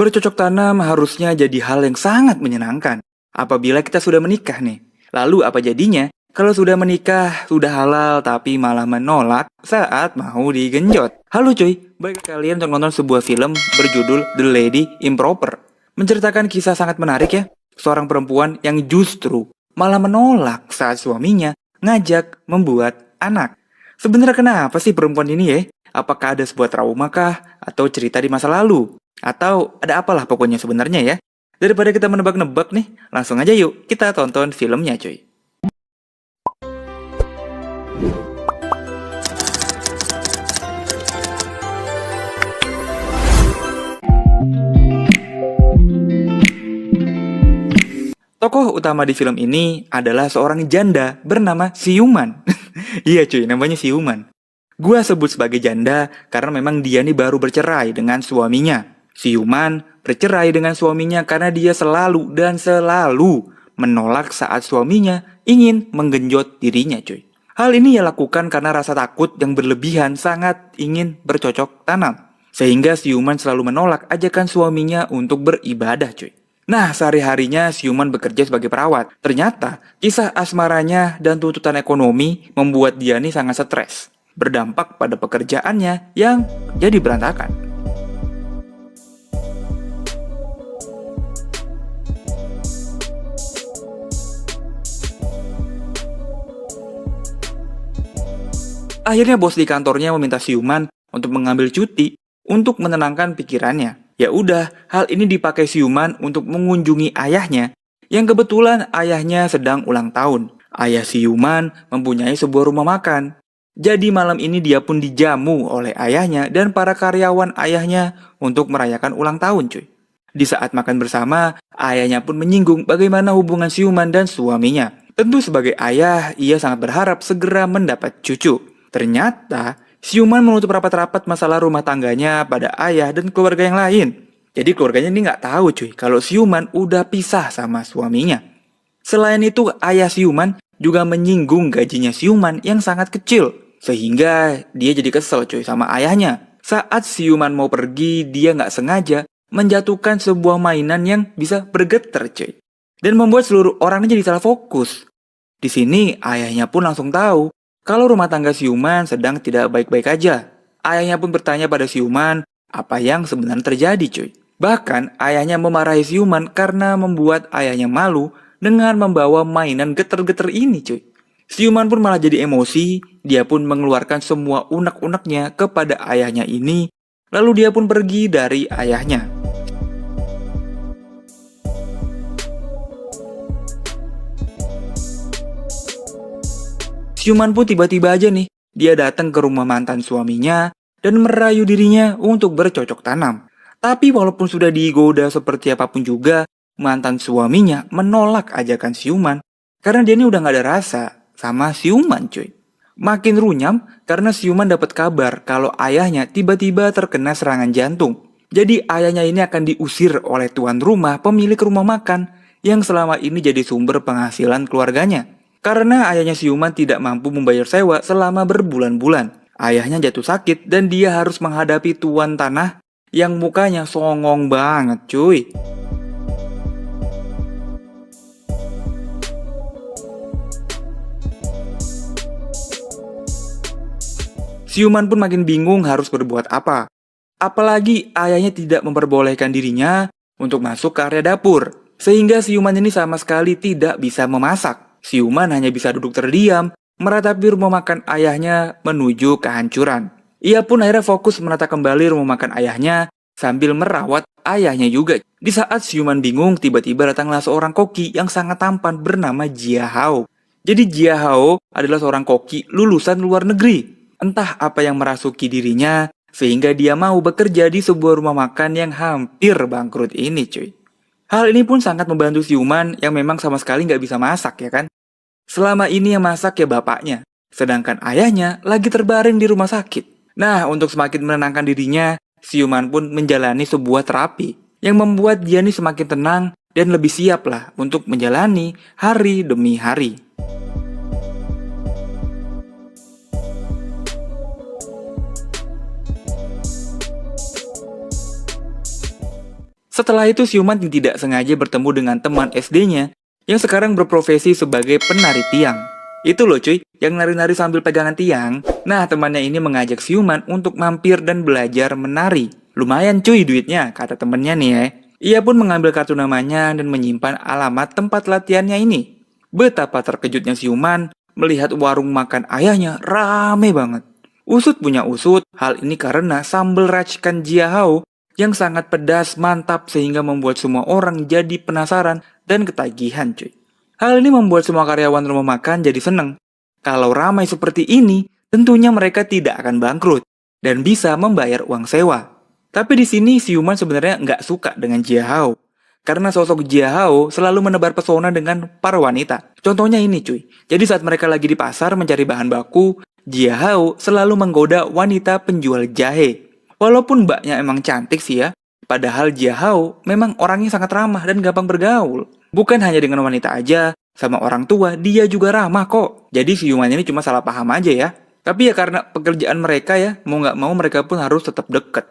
Bercocok tanam harusnya jadi hal yang sangat menyenangkan apabila kita sudah menikah nih. Lalu apa jadinya kalau sudah menikah, sudah halal tapi malah menolak saat mau digenjot? Halo cuy, bagi kalian untuk nonton sebuah film berjudul The Lady Improper. Menceritakan kisah sangat menarik ya, seorang perempuan yang justru malah menolak saat suaminya ngajak membuat anak. Sebenarnya kenapa sih perempuan ini ya? Apakah ada sebuah trauma kah? Atau cerita di masa lalu? Atau ada apalah pokoknya sebenarnya ya? Daripada kita menebak-nebak nih, langsung aja yuk kita tonton filmnya cuy. Tokoh utama di film ini adalah seorang janda bernama Siuman. Iya cuy, namanya Siuman. Gua sebut sebagai janda karena memang dia nih baru bercerai dengan suaminya. Siuman bercerai dengan suaminya karena dia selalu menolak saat suaminya ingin menggenjot dirinya cuy. Hal ini ia lakukan karena rasa takut yang berlebihan sangat ingin bercocok tanam. Sehingga Siuman selalu menolak ajakan suaminya untuk beribadah cuy. Nah, sehari-harinya Siuman bekerja sebagai perawat. Ternyata, kisah asmaranya dan tuntutan ekonomi membuat dia nih sangat stres. Berdampak pada pekerjaannya yang jadi berantakan. Akhirnya bos di kantornya meminta Siuman untuk mengambil cuti untuk menenangkan pikirannya. Ya udah, hal ini dipakai Siuman untuk mengunjungi ayahnya yang kebetulan ayahnya sedang ulang tahun. Ayah Siuman mempunyai sebuah rumah makan. Jadi malam ini dia pun dijamu oleh ayahnya dan para karyawan ayahnya untuk merayakan ulang tahun cuy. Di saat makan bersama, ayahnya pun menyinggung bagaimana hubungan Siuman dan suaminya. Tentu sebagai ayah, ia sangat berharap segera mendapat cucu. Ternyata, Siuman menutup rapat-rapat masalah rumah tangganya pada ayah dan keluarga yang lain. Jadi keluarganya ini nggak tahu cuy kalau Siuman udah pisah sama suaminya. Selain itu, ayah Siuman juga menyinggung gajinya Siuman yang sangat kecil. Sehingga dia jadi kesel cuy sama ayahnya. Saat Siuman mau pergi, dia nggak sengaja menjatuhkan sebuah mainan yang bisa bergetar cuy. Dan membuat seluruh orangnya jadi salah fokus. Di sini ayahnya pun langsung tahu kalau rumah tangga Siuman sedang tidak baik-baik aja. Ayahnya pun bertanya pada Siuman apa yang sebenarnya terjadi cuy. Bahkan ayahnya memarahi Siuman karena membuat ayahnya malu dengan membawa mainan geter-geter ini cuy. Siuman pun malah jadi emosi, dia pun mengeluarkan semua unek-uneknya kepada ayahnya ini, lalu dia pun pergi dari ayahnya. Siuman pun tiba-tiba aja nih, dia datang ke rumah mantan suaminya dan merayu dirinya untuk bercocok tanam. Tapi walaupun sudah digoda seperti apapun juga, mantan suaminya menolak ajakan Siuman karena dia ini udah gak ada rasa sama Siuman cuy. Makin runyam karena Siuman dapat kabar kalau ayahnya tiba-tiba terkena serangan jantung. Jadi ayahnya ini akan diusir oleh tuan rumah pemilik rumah makan yang selama ini jadi sumber penghasilan keluarganya. Karena ayahnya Siuman tidak mampu membayar sewa selama berbulan-bulan. Ayahnya jatuh sakit dan dia harus menghadapi tuan tanah yang mukanya songong banget cuy. Siuman pun makin bingung harus berbuat apa. Apalagi ayahnya tidak memperbolehkan dirinya untuk masuk ke area dapur. Sehingga Siuman ini sama sekali tidak bisa memasak. Siuman hanya bisa duduk terdiam, meratapi rumah makan ayahnya menuju kehancuran. Ia pun akhirnya fokus menata kembali rumah makan ayahnya sambil merawat ayahnya juga. Di saat Siuman bingung, tiba-tiba datanglah seorang koki yang sangat tampan bernama Jia Hao. Jadi Jia Hao adalah seorang koki lulusan luar negeri. Entah apa yang merasuki dirinya, sehingga dia mau bekerja di sebuah rumah makan yang hampir bangkrut ini cuy. Hal ini pun sangat membantu Siuman yang memang sama sekali nggak bisa masak ya kan. Selama ini yang masak ya bapaknya, sedangkan ayahnya lagi terbaring di rumah sakit. Nah, untuk semakin menenangkan dirinya, Siuman pun menjalani sebuah terapi yang membuat dia nih semakin tenang dan lebih siap lah untuk menjalani hari demi hari. Setelah itu Siuman tidak sengaja bertemu dengan teman SD-nya yang sekarang berprofesi sebagai penari tiang. Itu loh cuy, yang nari-nari sambil pegangan tiang. Nah, temannya ini mengajak Siuman untuk mampir dan belajar menari. Lumayan cuy duitnya, kata temennya nih ya. Ia pun mengambil kartu namanya dan menyimpan alamat tempat latihannya ini. Betapa terkejutnya Siuman melihat warung makan ayahnya rame banget. Usut punya usut, hal ini karena sambal racikan Jiahao yang sangat pedas mantap sehingga membuat semua orang jadi penasaran dan ketagihan cuy. Hal ini membuat semua karyawan rumah makan jadi seneng. Kalau ramai seperti ini, tentunya mereka tidak akan bangkrut dan bisa membayar uang sewa. Tapi di sini Siuman sebenarnya nggak suka dengan Jiahao. Karena sosok Jiahao selalu menebar pesona dengan para wanita. Contohnya ini cuy. Jadi saat mereka lagi di pasar mencari bahan baku, Jiahao selalu menggoda wanita penjual jahe. Walaupun mbaknya emang cantik sih ya, padahal Jiahao memang orangnya sangat ramah dan gampang bergaul. Bukan hanya dengan wanita aja, sama orang tua dia juga ramah kok. Jadi Siuman ini cuma salah paham aja ya. Tapi ya karena pekerjaan mereka ya, mau nggak mau mereka pun harus tetap deket.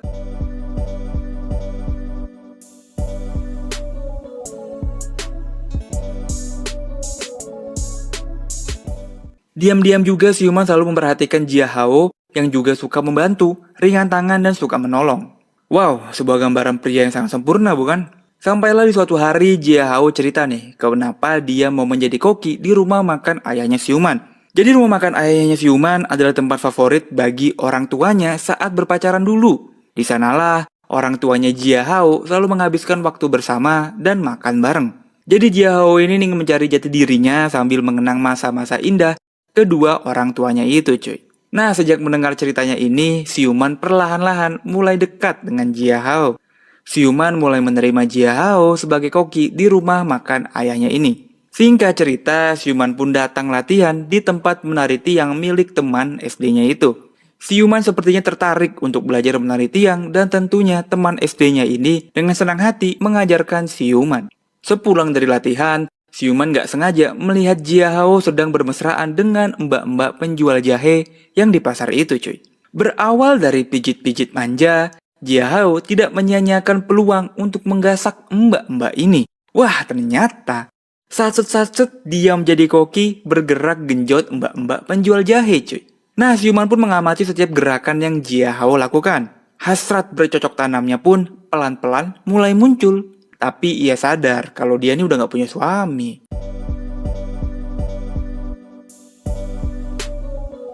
Diam-diam juga Siuman selalu memperhatikan Jiahao yang juga suka membantu, ringan tangan dan suka menolong. Wow, sebuah gambaran pria yang sangat sempurna bukan? Sampailah di suatu hari Jiahao cerita nih, kenapa dia mau menjadi koki di rumah makan ayahnya Siuman. Jadi rumah makan ayahnya Siuman adalah tempat favorit bagi orang tuanya saat berpacaran dulu. Di sanalah orang tuanya Jiahao selalu menghabiskan waktu bersama dan makan bareng. Jadi Jiahao ini ingin mencari jati dirinya sambil mengenang masa-masa indah kedua orang tuanya itu cuy. Nah, sejak mendengar ceritanya ini, Siuman perlahan-lahan mulai dekat dengan Jiahao. Siuman mulai menerima Jiahao sebagai koki di rumah makan ayahnya ini. Singkat cerita, Siuman pun datang latihan di tempat menari tiang milik teman SD-nya itu. Siuman sepertinya tertarik untuk belajar menari tiang dan tentunya teman SD-nya ini dengan senang hati mengajarkan Siuman. Sepulang dari latihan, Siuman gak sengaja melihat Jiahao sedang bermesraan dengan mbak-mbak penjual jahe yang di pasar itu cuy. Berawal dari pijit-pijit manja, Jiahao tidak menyia-nyiakan peluang untuk menggasak mbak-mbak ini. Wah ternyata, satset-satset dia menjadi koki bergerak genjot mbak-mbak penjual jahe cuy. Nah Siuman pun mengamati setiap gerakan yang Jiahao lakukan. Hasrat bercocok tanamnya pun pelan-pelan mulai muncul. Tapi ia sadar kalau dia ini udah gak punya suami.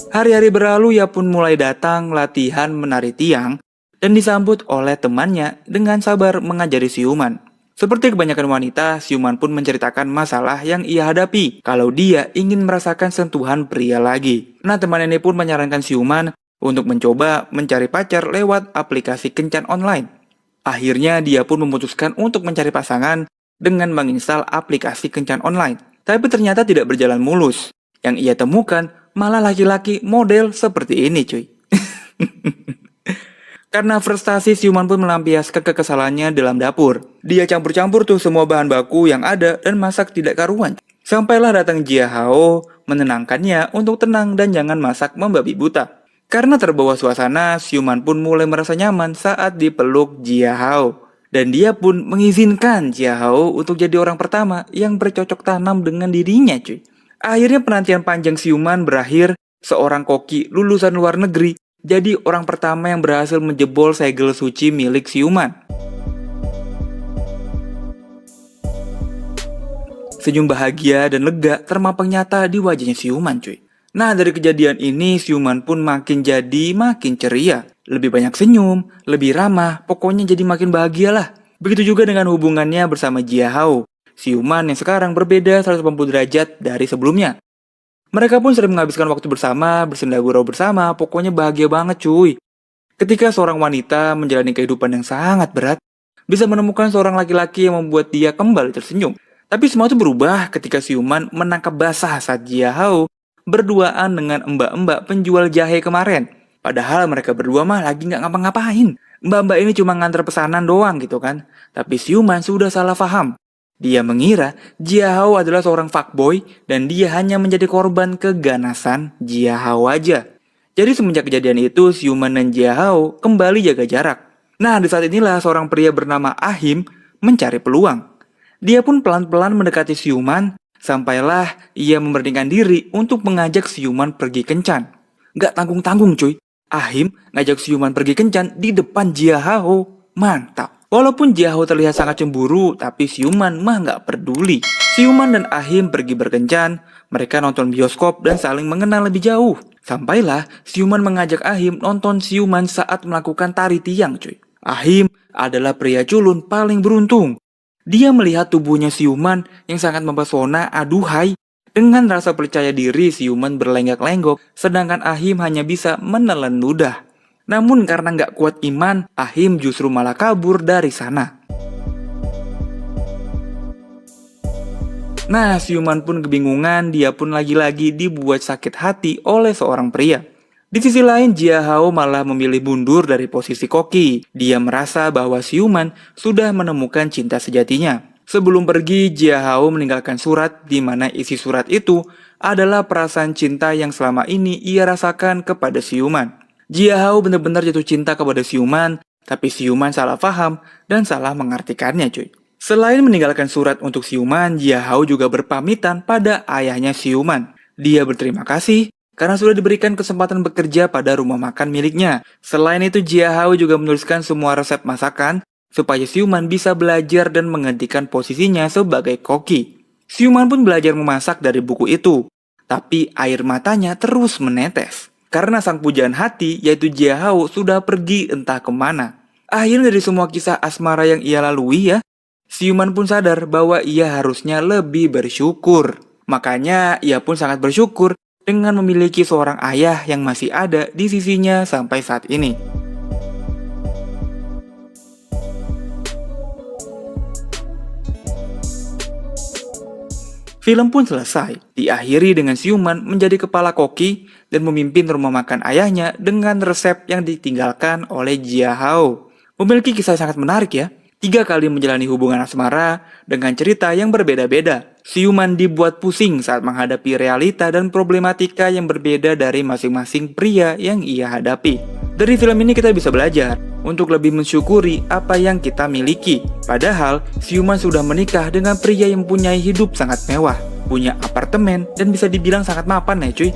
Hari-hari berlalu ia pun mulai datang latihan menari tiang dan disambut oleh temannya dengan sabar mengajari Siuman. Seperti kebanyakan wanita, Siuman pun menceritakan masalah yang ia hadapi kalau dia ingin merasakan sentuhan pria lagi. Nah teman ini pun menyarankan Siuman untuk mencoba mencari pacar lewat aplikasi kencan online. Akhirnya dia pun memutuskan untuk mencari pasangan dengan menginstal aplikasi kencan online. Tapi ternyata tidak berjalan mulus. Yang ia temukan malah laki-laki model seperti ini cuy. Karena frustasi Siuman pun melampiaskan kekesalannya dalam dapur. Dia campur-campur tuh semua bahan baku yang ada dan masak tidak karuan. Sampailah datang Jiahao menenangkannya untuk tenang dan jangan masak membabi buta. Karena terbawa suasana, Siuman pun mulai merasa nyaman saat dipeluk Jiahao. Dan dia pun mengizinkan Jiahao untuk jadi orang pertama yang bercocok tanam dengan dirinya cuy. Akhirnya penantian panjang Siuman berakhir, seorang koki lulusan luar negeri jadi orang pertama yang berhasil menjebol segel suci milik Siuman. Senyum bahagia dan lega termampang nyata di wajahnya Siuman cuy. Nah dari kejadian ini Siuman pun makin ceria. Lebih banyak senyum, lebih ramah, pokoknya jadi makin bahagia lah. Begitu juga dengan hubungannya bersama Jiahao. Siuman yang sekarang berbeda 180 derajat dari sebelumnya. Mereka pun sering menghabiskan waktu bersama, bersenda gurau bersama, pokoknya bahagia banget cuy. Ketika seorang wanita menjalani kehidupan yang sangat berat, bisa menemukan seorang laki-laki yang membuat dia kembali tersenyum. Tapi semua itu berubah ketika Siuman menangkap basah saat Jiahao berduaan dengan mbak-mbak penjual jahe kemarin. Padahal mereka berdua mah lagi nggak ngapa-ngapain. Mbak-mbak ini cuma nganter pesanan doang gitu kan. Tapi Siuman sudah salah paham. Dia mengira Jiahao adalah seorang fuckboy dan dia hanya menjadi korban keganasan Jiahao aja. Jadi semenjak kejadian itu Siuman dan Jiahao kembali jaga jarak. Nah di saat inilah seorang pria bernama Ahim mencari peluang. Dia pun pelan-pelan mendekati siluman, sampailah ia memberanikan diri untuk mengajak siluman pergi kencan. Gak tanggung-tanggung cuy, Ahim ngajak siluman pergi kencan di depan Jiahao. Mantap. Walaupun Jiahao terlihat sangat cemburu, tapi siluman mah gak peduli. Siluman dan Ahim pergi berkencan, mereka nonton bioskop dan saling mengenal lebih jauh. Sampailah siluman mengajak Ahim nonton siluman saat melakukan tari tiang cuy. Ahim adalah pria culun paling beruntung. Dia melihat tubuhnya siluman yang sangat mempesona, aduhai. Dengan rasa percaya diri siluman berlenggak-lenggok, sedangkan Ahim hanya bisa menelan ludah. Namun karena gak kuat iman, Ahim justru malah kabur dari sana. Nah, siluman pun kebingungan, dia pun lagi-lagi dibuat sakit hati oleh seorang pria. Di sisi lain, Jiahao malah memilih mundur dari posisi koki. Dia merasa bahwa siluman sudah menemukan cinta sejatinya. Sebelum pergi, Jiahao meninggalkan surat di mana isi surat itu adalah perasaan cinta yang selama ini ia rasakan kepada siluman. Jiahao benar-benar jatuh cinta kepada siluman, tapi siluman salah paham dan salah mengartikannya cuy. Selain meninggalkan surat untuk siluman, Jiahao juga berpamitan pada ayahnya siluman. Dia berterima kasih karena sudah diberikan kesempatan bekerja pada rumah makan miliknya. Selain itu, Jiahao juga menuliskan semua resep masakan supaya siluman bisa belajar dan menggantikan posisinya sebagai koki. Siluman pun belajar memasak dari buku itu, tapi air matanya terus menetes. Karena sang pujaan hati, yaitu Jiahao, sudah pergi entah kemana. Akhirnya dari semua kisah asmara yang ia lalui ya, siluman pun sadar bahwa ia harusnya lebih bersyukur. Makanya ia pun sangat bersyukur dengan memiliki seorang ayah yang masih ada di sisinya sampai saat ini. Film pun selesai, diakhiri dengan siluman menjadi kepala koki dan memimpin rumah makan ayahnya dengan resep yang ditinggalkan oleh Jiahao. Memiliki kisah sangat menarik ya. 3 kali menjalani hubungan asmara dengan cerita yang berbeda-beda. Siluman dibuat pusing saat menghadapi realita dan problematika yang berbeda dari masing-masing pria yang ia hadapi. Dari film ini kita bisa belajar untuk lebih mensyukuri apa yang kita miliki. Padahal, siluman sudah menikah dengan pria yang mempunyai hidup sangat mewah, punya apartemen, dan bisa dibilang sangat mapan ya cuy.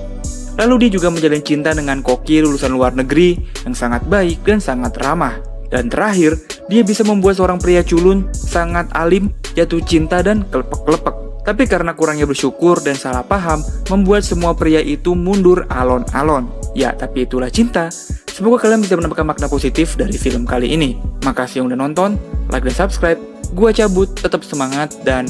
Lalu dia juga menjalin cinta dengan koki lulusan luar negeri yang sangat baik dan sangat ramah. Dan terakhir, dia bisa membuat seorang pria culun, sangat alim, jatuh cinta dan kelepek-kelepek. Tapi karena kurangnya bersyukur dan salah paham, membuat semua pria itu mundur alon-alon. Ya, tapi itulah cinta. Semoga kalian bisa mendapatkan makna positif dari film kali ini. Makasih yang udah nonton, like dan subscribe. Gua cabut, tetap semangat, dan